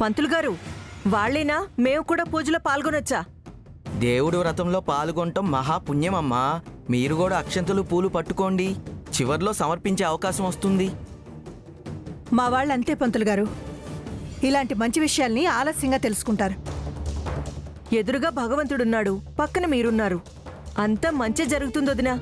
పంతులు గారు, వాళ్ళేనా? మేము కూడా పూజలో పాల్గొనొచ్చా? దేవుడి వ్రతంలో పాల్గొనటం మహాపుణ్యమమ్మా. మీరు కూడా అక్షంతలు పూలు పట్టుకోండి, చివర్లో సమర్పించే అవకాశం వస్తుంది. మా వాళ్ళంతే పంతులు గారు, ఇలాంటి మంచి విషయాల్ని ఆలస్యంగా తెలుసుకుంటారు. ఎదురుగా భగవంతుడున్నాడు, పక్కన మీరున్నారు. అంతా మంచి జరుగుతుంది వదినా.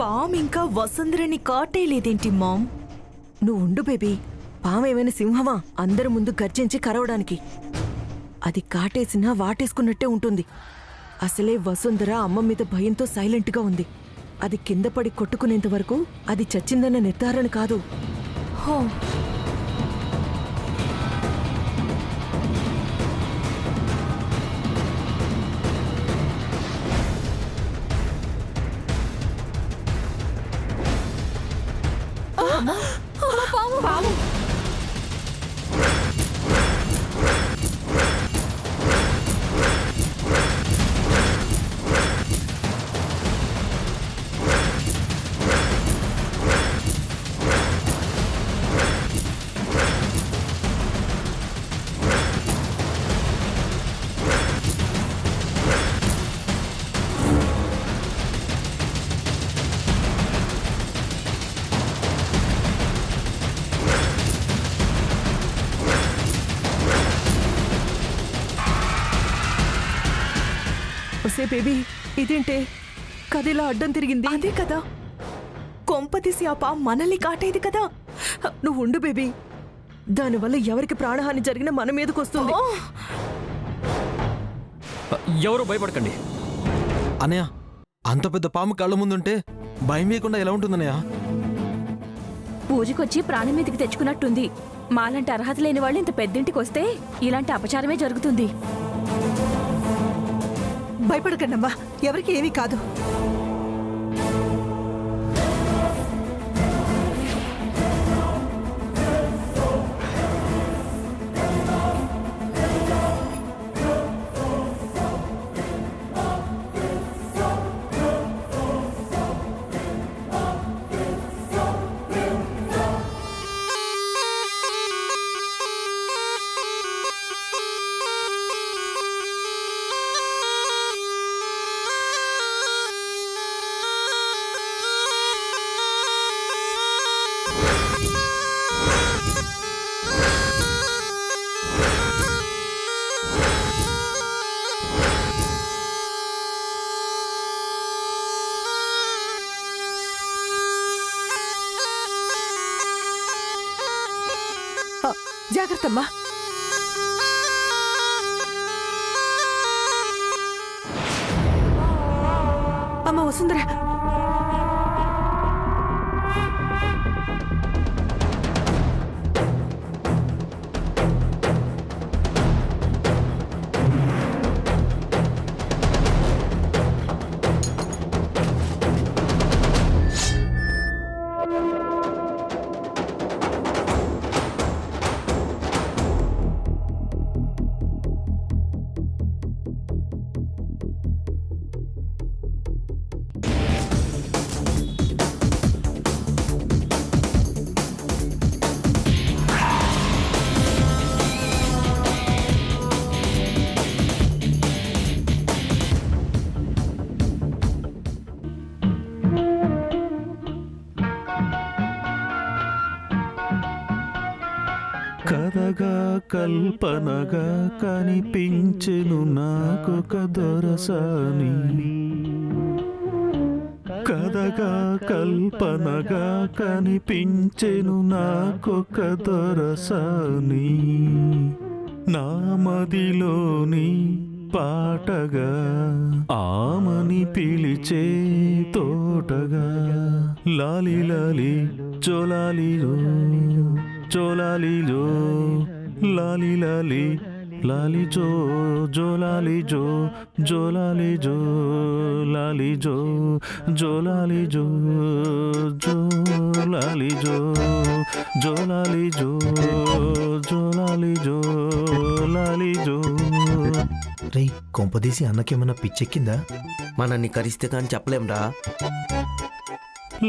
పామ్ ఇంకా వసుంధరని కాటేలేదేంటి మామ్? నువ్వు ఉండు బేబీ. పామేమైనా సింహమా అందరి ముందు గర్జించి కరవడానికి? అది కాటేసినా వాటేసుకున్నట్టే ఉంటుంది. అసలే వసుంధర అమ్మ మీద భయంతో సైలెంట్గా ఉంది. అది కింద పడి కొట్టుకునేంత వరకు అది చచ్చిందన్న నిర్ధారణ కాదు. హో, పాము. ఒసే బేబీ, ఇదేంటే కదిలా అడ్డం తిరిగింది? అదే కదా, కొంపతీసి ఆ పాము మనల్ని కాటేది కదా. నువ్వు ఉండు బేబీ. దానివల్ల ఎవరికి ప్రాణహాని జరిగినా మన మీదకి వస్తుంది. ఓ, ఎవరు భయపడకండి. అనయ్య, అంత పెద్ద పాము కళ్ళ ముందుంటే భయం వేయకుండా ఎలా ఉంటుందన్నయ్య? పూజకొచ్చి ప్రాణం మీదకి తెచ్చుకున్నట్టుంది. మాలాంటి అర్హత లేని వాళ్ళు ఇంత పెద్దింటికి వస్తే ఇలాంటి అపచారమే జరుగుతుంది. భయపడకండమ్మా, ఎవరికి ఏమీ కాదు. జాగ్రత్తమ్మా. అమ్మ వసుంధర, కథగా కల్పనగా కనిపించెను నాకొక దొరసాని. కథగా కల్పనగా కనిపించెను నాకొక దొరసాని. నా మదిలోని పాటగా ఆమని పిలిచే తోటగా లాలి లాలి చోలాలిలో చోలాలిలో లాలి లాలి లాలి జో జోలాలి జో జోలాలి జో లాలి జో జోలాలి జో జోలాలి జో జోలాలి జో జోలాలి జో లాలి జో. రే కొంపదీసి అన్నకేమన్నా పిచ్చెక్కిందా? మనల్ని కరిస్తే కానీ చెప్పలేంరా.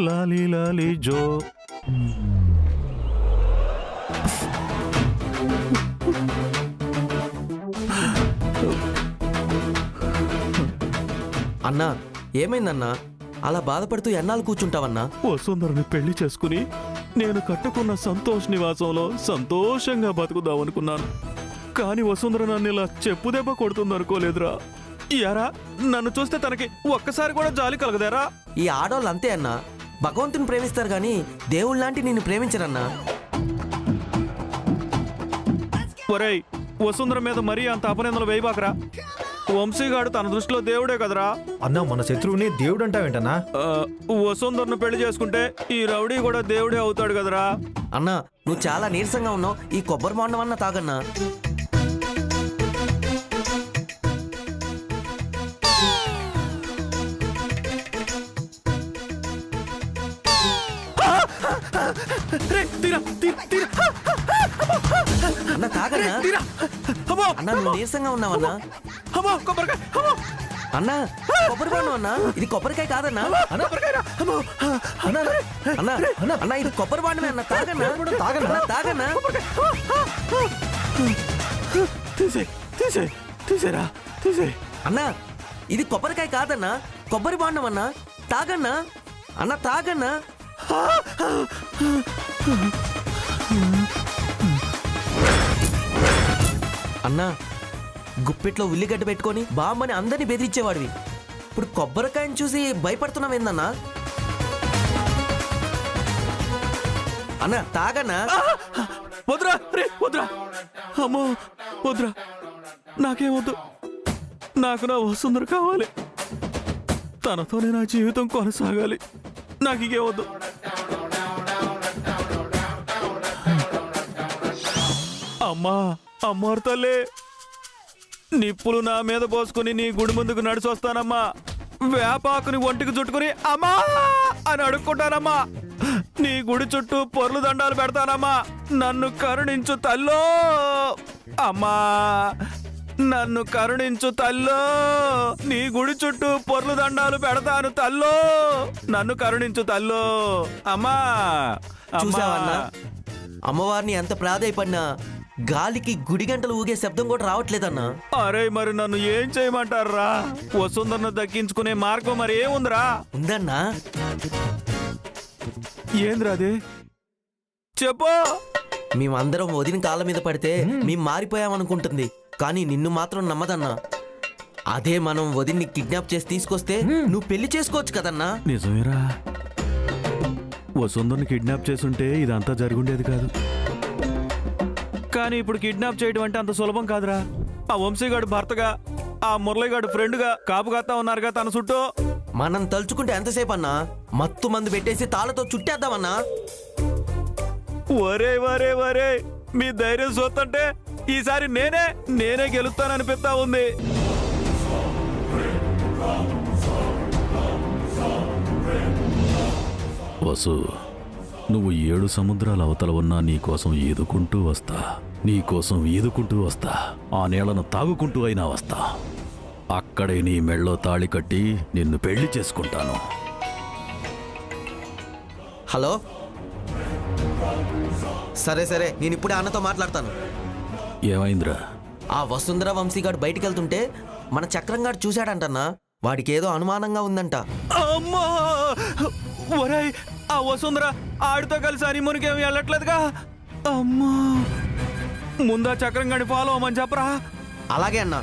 లాలి లాలి జో. అన్నా ఏమైందన్నా? అలా బాధపడుతూ ఎన్నాళ్ళు కూర్చుంటావన్నా? వసుంధరని పెళ్లి చేసుకుని నేను కట్టుకున్న సంతోష్ నివాసంలో సంతోషంగా బతుకుదామనుకున్నాను. కానీ వసుంధర నన్ను ఇలా చెప్పు దెబ్బ కొడుతుందనుకోలేదురా. యారా నన్ను చూస్తే తనకి ఒక్కసారి కూడా జాలి కలగదేరా? ఈ ఆడవాళ్ళు అంతే అన్నా, భగవంతుని ప్రేమిస్తారు కానీ దేవుళ్ళలాంటి నిన్ను ప్రేమించరన్నా. ఒరేయ్ వసుంధర మీద మరీ అంత అపనిందలు వేయబాకరా. వంశీగాడు తన దృష్టిలో దేవుడే కదరా. అన్నా మన శత్రువుని దేవుడు అంటావేంటన్నా? వసుంధరను పెళ్లి చేసుకుంటే ఈ రౌడీ కూడా దేవుడే అవుతాడు కదరా. అన్నా నువ్వు చాలా నీరసంగా ఉన్నావు, ఈ కొబ్బరి బొండం అన్న తాగన్నా. అన్న తాగన్నా. అన్నా నువ్వు నీరసంగా ఉన్నావన్నా. అన్నా కొబ్బరి బొండం అన్నా, ఇది కొబ్బరికాయ కాదన్నా. అన్నా అన్నా ఇది కొబ్బరి బొండమే అన్న, తాగన్నా. తాగన్నా తాగన్నా. తీసేరా తీసే. అన్నా ఇది కొబ్బరికాయ కాదన్నా, కొబ్బరి బొండం అన్నా, తాగన్నా. అన్న తాగన్నా. అన్నా గుప్పెట్లో ఉల్లిగడ్డ పెట్టుకొని బామ్మని అందరినీ బెదిరించేవాడివి. ఇప్పుడు కొబ్బరికాయని చూసి భయపడుతున్నావేందన్నా? అన్నా తాగన్నా. వద్రా రే వద్రా. అమ్మో వద్రా, నాకేమొద్దు. నాకు నా వసుంధర కావాలి. తనతోనే నా జీవితం కొనసాగాలి. నాకు ఇంకేవద్దు. అమ్మా అమ్మోరు తల్లి, నిప్పులు నా మీద పోసుకుని నీ గుడి ముందుకు నడిచొస్తానమ్మా. వేపాకుని ఒంటికి చుట్టుకుని అమ్మా అని అడుక్కుంటానమ్మా. నీ గుడి చుట్టూ పొర్లు దండాలు పెడతానమ్మా. నన్ను కరుణించు తల్లో. అమ్మా నన్ను కరుణించు తల్లో. నీ గుడి చుట్టూ పొర్లు దండాలు పెడతాను తల్లో. నన్ను కరుణించు తల్లో. అమ్మా చూసావన్నా అమ్మవారిని ఎంత ప్రాధాయపడినా గాలికి గుడి గంటలు ఊగే శబ్దం కూడా రావట్లేదన్నా. అరే మరి నన్ను ఏం చేయమంటారా? వసుంధరను దక్కించుకునే మార్గం మరి ఏముందిరా? ఉందన్నా. ఏంద్రా అది? చెప్పు. మేమందరం వదిన కాళ్ళ మీద పడితే మేము మారిపోయామనుకుంటుంది, కానీ నిన్ను మాత్రం నమ్మదన్నా. అదే మనం వదిన్ని కిడ్నాప్ చేసి తీసుకొస్తే నువ్వు పెళ్లి చేసుకోవచ్చు కదన్నా. నిజమేరా, వసుంధరని కిడ్నాప్ చేసుంటే ఇదంతా జరుగుండేది కాదు. కానీ ఇప్పుడు కిడ్నాప్ చేయడం అంటే అంత సులభం కాదురా. ఆ వంశీగాడు భర్తగా, ఆ మురళిగాడు ఫ్రెండ్గా కాపుగాస్తా ఉన్నారుగా తన చుట్టూ. మనం తలుచుకుంటే ఎంతసేపు అన్నా మత్తు మందు పెట్టేసి తాళతో చుట్టేద్దామన్నా. వరే వరే వరే, మీ ధైర్యం చూస్తుంటే ఈసారి నేనే గెలుస్తాననిపిస్తా ఉంది. వసు, నువ్వు 7 సముద్రాల అవతల ఉన్నా నీకోసం ఈదుకుంటూ వస్తా. నీకోసం ఈదుకుంటూ వస్తా. ఆ నీళ్లను తాగుకుంటూ అయినా వస్తా. అక్కడే నీ మెళ్ళో తాళి కట్టి నిన్ను పెళ్లి చేసుకుంటాను. హలో, సరే సరే నేను ఇప్పుడే అన్నతో మాట్లాడతాను. ఏమైందిరా? ఆ వసుంధర వంశీగాడు బయటికి వెళ్తుంటే మన చక్రంగాడు చూశాడంటన్నా. వాడికి ఏదో అనుమానంగా ఉందంట. అమ్మా ఒరేయ్, ఆ వసుంధర ఆడితో కలిసి హనీమూన్కి ఏమి వెళ్ళట్లేదుగా. అమ్మా ముందా చక్రంగాడి ఫాలో అవ్వమని చెప్పరా. అలాగే అన్నా.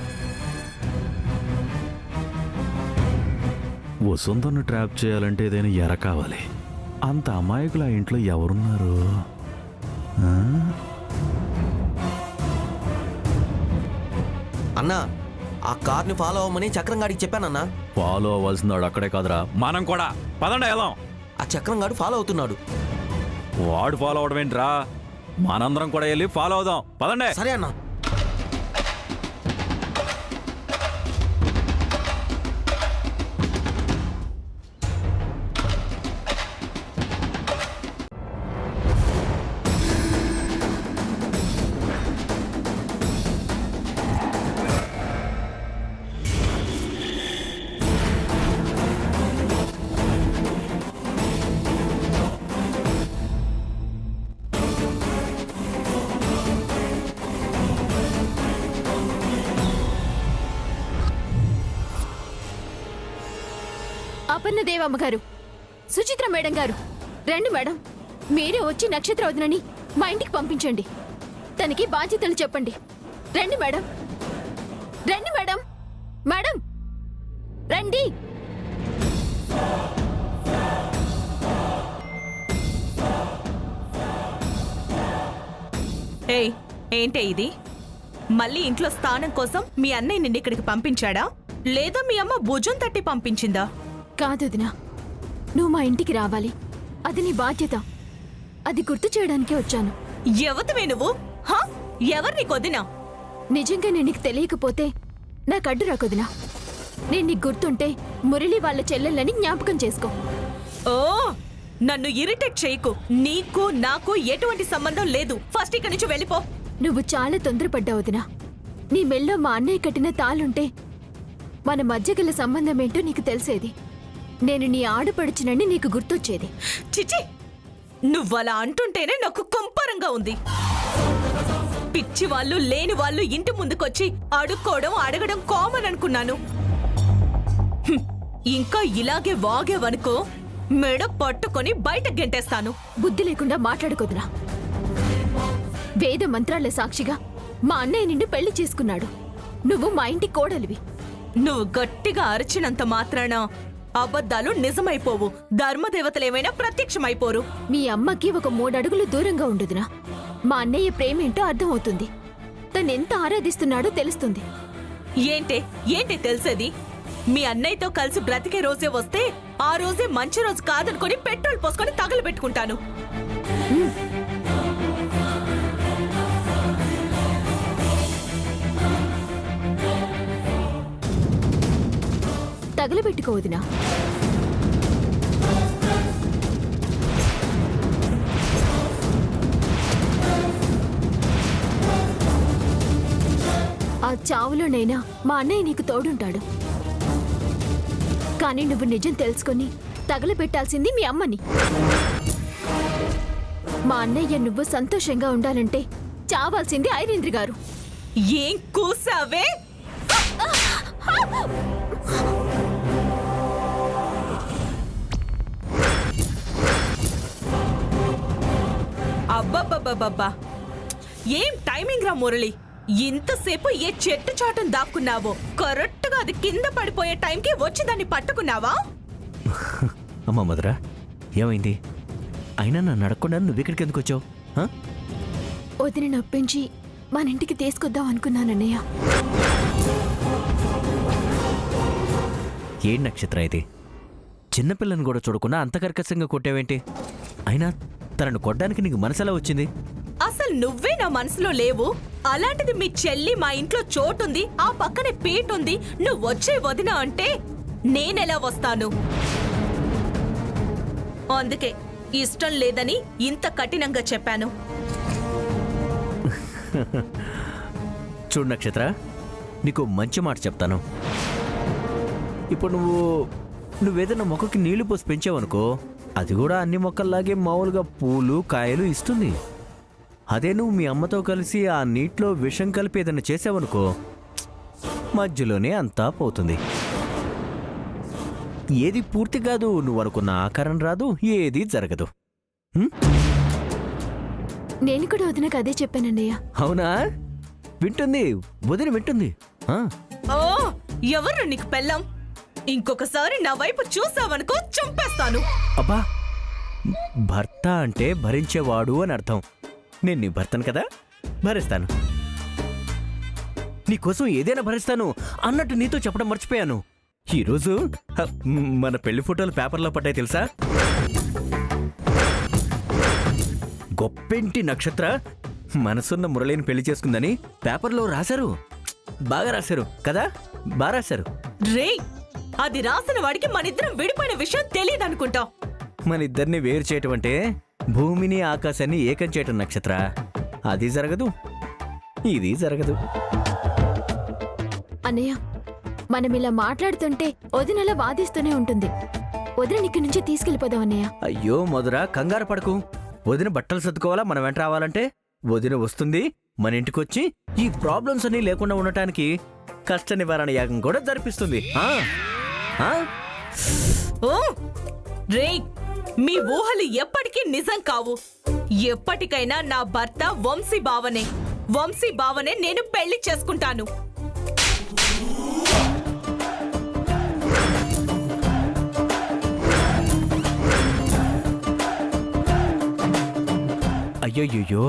వసుంధరను ట్రాప్ చేయాలంటే ఏదైనా ఎర కావాలి. అంత అమాయకులు ఆ ఇంట్లో ఎవరున్నారు? అన్నా ఆ కార్ని ఫాలో అవ్వమని చక్రం గాడికి చెప్పానన్నా. ఫాలో అవ్వాల్సిందాడు అక్కడే కాదురా మనం కూడా. పదండి వెళ్దాం. ఆ చక్రం గాడు ఫాలో అవుతున్నాడు. వాడు ఫాలో అవడం ఏంట్రా, మనందరం కూడా వెళ్ళి ఫాలో అవుదాం. పదండి. సరే అన్నా. అపర్ణ దేవమ్మ గారు, సుచిత్ర మేడం గారు, రండి మేడం. మీరే వచ్చి నక్షత్ర వదినని మా ఇంటికి పంపించండి. తనకి బాధ్యతలు చెప్పండి. రండి మేడం, రండి మేడం, మేడం రండి. ఏయ్, ఏంటే ఇది? మళ్ళీ ఇంట్లో స్థానం కోసం మీ అన్నయ్య నిన్ను ఇక్కడికి పంపించాడా, లేదా మీ అమ్మ భుజం తట్టి పంపించిందా? కాదు వదినా, నువ్వు మా ఇంటికి రావాలి. అది నీ బాధ్యత. అది గుర్తు చేయడానికే వచ్చాను. ఎవతివే నువ్వు? హా? ఎవరు నీకు వదినా? నిజంగా నేను నీకు తెలియకపోతే నాకు అడ్డు రాకొదినా. నేను నీకు గుర్తుంటే మురళి వాళ్ళ చెల్లెళ్ళని జ్ఞాపకం చేసుకో. ఓ, నన్ను ఇరిటేట్ చేయకు. నీకు నాకు ఎటువంటి సంబంధం లేదు. ఫస్ట్ ఇక్కడి నుంచి వెళ్ళిపో. నువ్వు చాలా తొందరపడ్డావు వదినా. నీ మెళ్ళో మా అన్నయ్య కట్టిన తాళుంటే మన మధ్య గల సంబంధం ఏంటో నీకు తెలిసేది. నేను నీ ఆడపడుచునని నీకు గుర్తొచ్చేది. చిచి, నువ్వలా అంటుంటేనే నాకు కొంపరంగా ఉంది. పిచ్చి వాళ్ళు లేని వాళ్ళు ఇంటి ముందుకొచ్చి అడుక్కోవడం అడగడం కామన్ అనుకున్నాను. హ్మ్, ఇంకా ఇలాగే వాగేవనుకో మెడ పట్టుకొని బయట గెంటేస్తాను. బుద్ధి లేకుండా మాట్లాడుకోదునా. వేద మంత్రాల సాక్షిగా మా అన్నయ్య నిన్ను పెళ్లి చేసుకున్నాడు. నువ్వు మా ఇంటి కోడలివి. నువ్వు గట్టిగా అరిచినంత మాత్రాన అబద్ధాలు నిజమైపోవు. ధర్మదేవతలేమైనా ప్రత్యక్షమైపోరు. మీ అమ్మకి ఒక 3 అడుగులు దూరంగా ఉండుదునా. మా అన్నయ్య ప్రేమేంటో అర్థమవుతుంది. తనెంత ఆరాధిస్తున్నాడో తెలుస్తుంది. ఏంటే తెలిసేది? మీ అన్నయ్యతో కలిసి బ్రతికే రోజే వస్తే ఆ రోజే మంచి రోజు కాదనుకొని పెట్రోల్ పోసుకొని తగలబెట్టుకుంటాను. తగలబెట్టుకోవదినా. ఆ చావులోనైనా మా అన్నయ్య నీకు తోడుంటాడు. కానీ నువ్వు నిజం తెలుసుకొని తగలబెట్టాల్సింది మీ అమ్మని. మా అన్నయ్య నువ్వు సంతోషంగా ఉండాలంటే చావాల్సింది ఐరేంద్ర గారు. ఏం కూసావే? అబ్బబ్బబ్బబ్బా, ఏం టైమింగ్ రా మురళి. ఇంతసేపు ఏ చెట్టు చాటును దాక్కున్నావో కరెక్ట్ గా అది కింద పడిపోయే టైంకి వచ్చి దాన్ని పట్టుకున్నావా? అమ్మా మధురా, ఏమైంది? అయినా నన్ను అడగకుండా నువ్వు ఇక్కడికి ఎందుకు వచ్చావు? వదిన నొప్పించి మన ఇంటికి తీసుకొద్దాం అనుకున్నానన్నయ్య. ఏం నక్షత్ర ఇది? చిన్నపిల్లని కూడా చూడకుండా అంత కర్కశంగా కొట్టావేంటి? అయినా తనను కొట్టడానికి నీకు మనసెలా వచ్చింది? అసలు నువ్వే నా మనసులో లేవు. అలాంటిది మీ చెల్లి మా ఇంట్లో చోటుంది, ఆ పక్కనే పీటుంది, నువ్వు వచ్చే వదినా అంటే నేనెలా వస్తాను? అందుకే ఇష్టం లేదని ఇంత కఠినంగా చెప్పాను. చూడు నక్షత్ర, నీకు మంచి మాట చెప్తాను. ఇప్పుడు నువ్వేదైనా మొక్కకి నీళ్లు పోసి పెంచావనుకో, అది కూడా అన్ని మొక్కల్లాగే మామూలుగా పూలు కాయలు ఇస్తుంది. అదే నువ్వు మీ అమ్మతో కలిసి ఆ నీటిలో విషం కలిపి ఏదైనా చేసావనుకో, మధ్యలోనే అంతా పోతుంది. ఏది పూర్తి కాదు, నువ్వు అనుకున్న ఆకారం రాదు, ఏది జరగదు. నేను కూడా వదినకు అదే చెప్పానన్నయ్య. అవునా? వింటుంది, వదిన వింటుంది. ఓ, ఎవరు నీకు పెళ్ళాం? ఇంకొకసారి నా వైపు చూసావనుకో చంపేస్తాను. అబ్బా, భర్త అంటే భరించేవాడు అని అర్థం. నేను నీ భర్తను కదా, భరిస్తాను. నీకోసం ఏదైనా భరిస్తాను అన్నట్టు నీతో చెప్పడం మర్చిపోయాను. ఈరోజు మన పెళ్లి ఫోటోలు పేపర్లో పడ్డాయి తెలుసా? గొప్పింటి నక్షత్ర మనసున్న మురళిని పెళ్లి చేసుకుందని పేపర్లో రాశారు. బాగా రాశారు కదా? బాగా రాశారు. రే, అది రాసిన వాడికి మనిద్దరం విడిపోయిన విషయం తెలియదనుకుంటా. మన ఇద్దరిని వేరు చేయటం అంటే భూమిని ఆకాశాన్ని ఏకం చేయటం నక్షత్ర. అది జరగదు, ఇది జరగదు. అన్నయ్య, మనం ఇలా మాట్లాడుతుంటే వదినలా వాదిస్తూనే ఉంటుంది. వదిన ఇక్కడి నుంచి తీసుకెళ్లిపోదాం అన్నయ్య. అయ్యో మధురా, కంగారు పడకు. వదిన బట్టలు సర్దుకోవాలా? మనం వెంట రావాలంటే వదిన వస్తుంది, మన ఇంటికొచ్చి ఈ ప్రాబ్లమ్స్ అన్ని లేకుండా ఉండటానికి కష్ట నివారణ యాగం కూడా జరిపిస్తుంది. ఓ రే, మీ ఊహలు ఎప్పటికీ నిజం కావు. ఎప్పటికైనా నా భర్త వంశీ బావనే. వంశీ బావనే నేను పెళ్లి చేసుకుంటాను. అయ్యోయ్యో,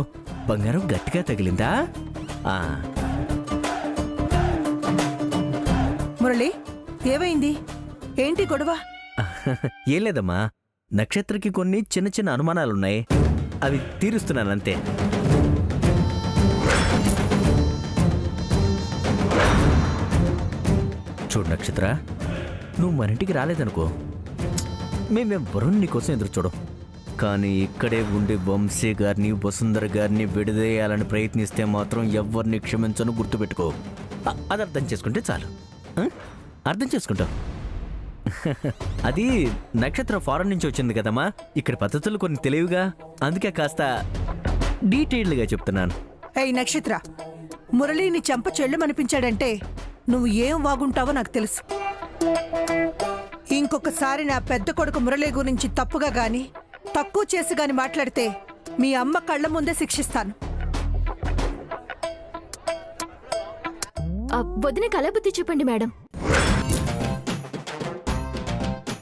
బంగారం గట్టిగా తగిలిందా? మురళి, ఏమైంది? ఏంటి గొడవ? ఏం లేదమ్మా, నక్షత్రకి కొన్ని చిన్న చిన్న అనుమానాలున్నాయి, అవి తీరుస్తున్నానంతే. చూడు నక్షత్ర, నువ్వు మన ఇంటికి రాలేదనుకో, మేమెవ్వరూ నీకోసం ఎదురు చూడం. కానీ ఇక్కడే ఉండి వంశీ గారిని వసుంధర గారిని విడదీయాలని ప్రయత్నిస్తే మాత్రం ఎవరిని క్షమించను, గుర్తుపెట్టుకో. అది అర్థం చేసుకుంటే చాలు. అర్థం చేసుకుంటావు. అది నక్షత్ర ఫారెన్ నుంచి వచ్చింది కదమ్మా, ఇక్కడ పద్ధతులు కొన్ని తెలివిగా, అందుకే కాస్త డీటెయిల్డ్గా చెప్తున్నాను. ఏయ్ నక్షత్ర, మురళిని చెంప చెళ్ళమనిపించాడంటే నువ్వు ఏం వాగుంటావో నాకు తెలుసు. ఇంకొకసారి నా పెద్ద కొడుకు మురళి గురించి తప్పుగా గాని తక్కువ చేసి గాని మాట్లాడితే మీ అమ్మ కళ్ళ ముందే శిక్షిస్తాను. వదిన కలబుద్ధి చెప్పండి మేడం.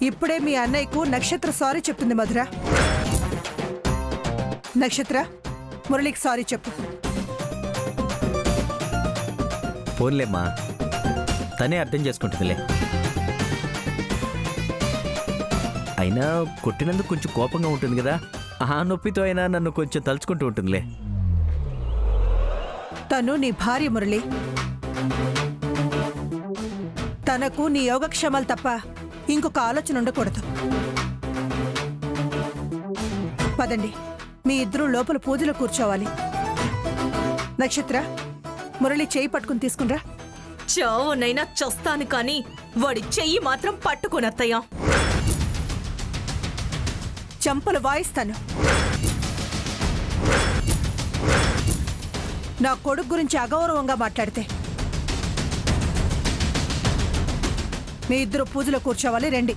ఇప్పుడే మీ అన్నయ్యకు నక్షత్ర సారీ చెప్తుంది మధుర. నక్షత్ర, మురళికి సారీ చెప్పు. పోన్లేమ్మా, తనే అర్థం చేసుకుంటుందిలే. అయినా కొట్టినందుకు కొంచెం కోపంగా ఉంటుంది కదా, ఆ నొప్పితో అయినా నన్ను కొంచెం తలుచుకుంటూ ఉంటుందిలే. తను నీ భార్య మురళి. తనకు నీ యోగక్షేమాలు తప్ప ఇంకొక ఆలోచన ఉండకూడదు. పదండి, మీ ఇద్దరూ లోపల పూజలో కూర్చోవాలి. నక్షత్ర, మురళి చెయ్యి పట్టుకుని తీసుకునిరా. చావునైనా చస్తాను కానీ వాడి చెయ్యి మాత్రం పట్టుకునత్తయ్యా. చంపలు వాయిస్తాను. నా కొడుకు గురించి అగౌరవంగా మాట్లాడితే. మీ ఇద్దరు పూజలో కూర్చోవాలి, రండి.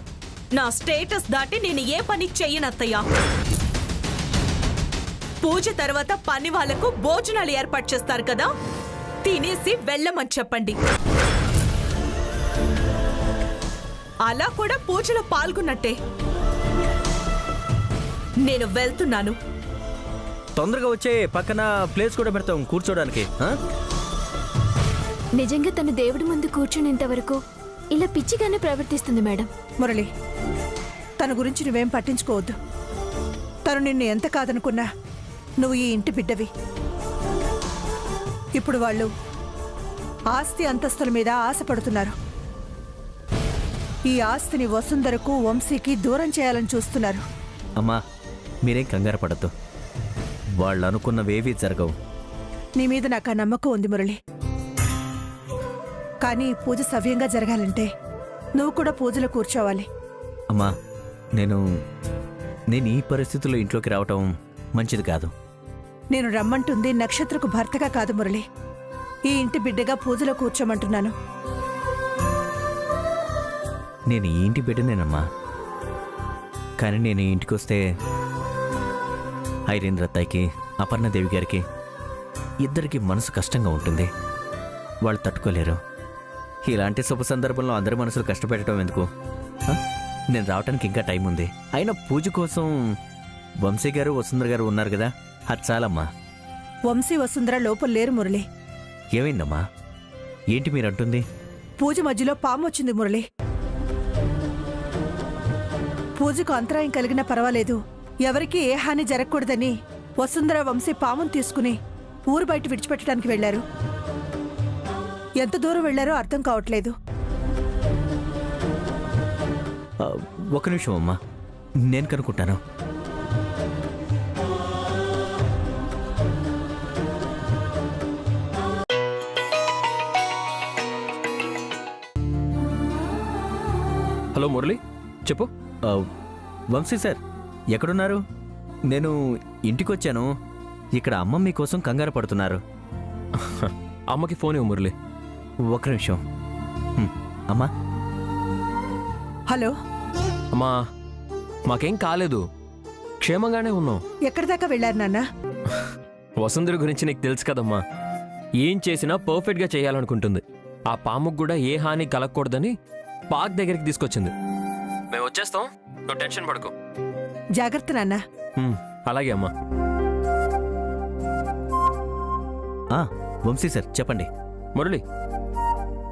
నా స్టేటస్ దాటి నేను ఏ పని చెయ్యనత్తయ్యా. పూజ తర్వాత పని వాళ్లకు భోజనాలు ఏర్పాటు చేస్తారు కదా, తినేసి వెళ్ళమని చెప్పండి. అలా కూడా పూజలో పాల్గొన్నట్టే. నేను వెళ్తున్నాను. తొందరగా వచ్చే, పక్కన ప్లేస్ కూడా పెడతాం కూర్చోడానికి. నిజంగా తను దేవుడి ముందు కూర్చునేంత వరకు ఇలా పిచ్చిగానే ప్రవర్తిస్తుంది మేడం. మురళి, తన గురించి నువ్వేం పట్టించుకోవద్దు. తను నిన్ను ఎంత కాదనుకున్నా నువ్వు ఈ ఇంటి బిడ్డవి. ఇప్పుడు వాళ్ళు ఆస్తి అంతస్తుల మీద ఆశపడుతున్నారు. ఈ ఆస్తిని వసుంధరకు వంశీకి దూరం చేయాలని చూస్తున్నారు. అమ్మా, మీరేం కంగారు పడద్దు, వాళ్ళు అనుకున్నవేవీ జరగవు. నీ మీద నాకు ఆ నమ్మకం ఉంది మురళి. కానీ ఈ పూజ సవ్యంగా జరగాలంటే నువ్వు కూడా పూజలో కూర్చోవాలి. అమ్మా, నేను ఈ పరిస్థితుల్లో ఇంట్లోకి రావటం మంచిది కాదు. నేను రమ్మంటుంది నక్షత్రకు భర్తగా కాదు మురళి, ఈ ఇంటి బిడ్డగా పూజలో కూర్చోమంటున్నాను. నేను ఈ ఇంటి బిడ్డనేనమ్మా, కానీ నేను ఈ ఇంటికి వస్తే ఐరేంద్ర అత్తయ్యకి, అపర్ణదేవి గారికి ఇద్దరికి మనసు కష్టంగా ఉంటుంది. వాళ్ళు తట్టుకోలేరు. ఇలాంటి శుభ సందర్భంలో అందరి మనసులు కష్టపెట్టడం ఎందుకు? నేను రావటానికి ఇంకా టైం ఉంది. అయినా పూజ కోసం వంశీ గారు వసుంధర గారు ఉన్నారు కదా, అది చాలమ్మా. వంశీ వసుంధర లోపల లేరు మురళి. ఏమైందమ్మా? ఏంటి మీరంటుంది? పూజ మధ్యలో పాము వచ్చింది మురళి. పూజకు అంతరాయం కలిగినా పర్వాలేదు, ఎవరికీ ఏ హాని జరగకూడదని వసుంధర వంశీ పామును తీసుకుని ఊరు బయట విడిచిపెట్టడానికి వెళ్లారు. ఎంత దూరం వెళ్లారో అర్థం కావట్లేదు. ఒక నిమిషం అమ్మా, నేను కనుక్కుంటాను. హలో మురళి, చెప్పు. వంశీ సార్ ఎక్కడున్నారు? నేను ఇంటికొచ్చాను. ఇక్కడ అమ్మ మీకోసం కంగారు పడుతున్నారు. అమ్మకి ఫోన్ ఇవ్వు మురళి. ఒక నిమిషం. అమ్మా. హలో. అమ్మా, మాకేం కాలేదు, క్షేమంగానే ఉన్నాం. ఎక్కడి దాకా వెళ్లారు నాన్న? వసుంధర గురించి నీకు తెలుసు కదమ్మా, ఏం చేసినా పర్ఫెక్ట్గా చేయాలనుకుంటుంది. ఆ పాముకు కూడా ఏ హాని కలగకూడదని పార్క్ దగ్గరికి తీసుకొచ్చింది. మేము వచ్చేస్తాం, నువ్వు టెన్షన్ పడుకో. జాగ్రత్త నాన్న. అలాగే అమ్మా. వంశీ సార్ చెప్పండి. మురళి,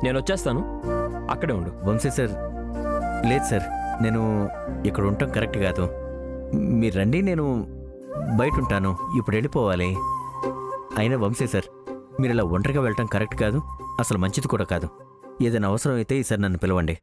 నేను వచ్చేస్తాను, అక్కడే ఉండు. వంశీ సార్, లేదు సార్, నేను ఇక్కడ ఉండటం కరెక్ట్ కాదు. మీరు రండి, నేను బయట ఉంటాను. ఇప్పుడు వెళ్ళిపోవాలి. అయినా వంశీ సార్, మీరు ఇలా ఒంటరిగా వెళ్ళటం కరెక్ట్ కాదు, అసలు మంచిది కూడా కాదు. ఏదైనా అవసరం అయితే ఈసారి నన్ను పిలవండి.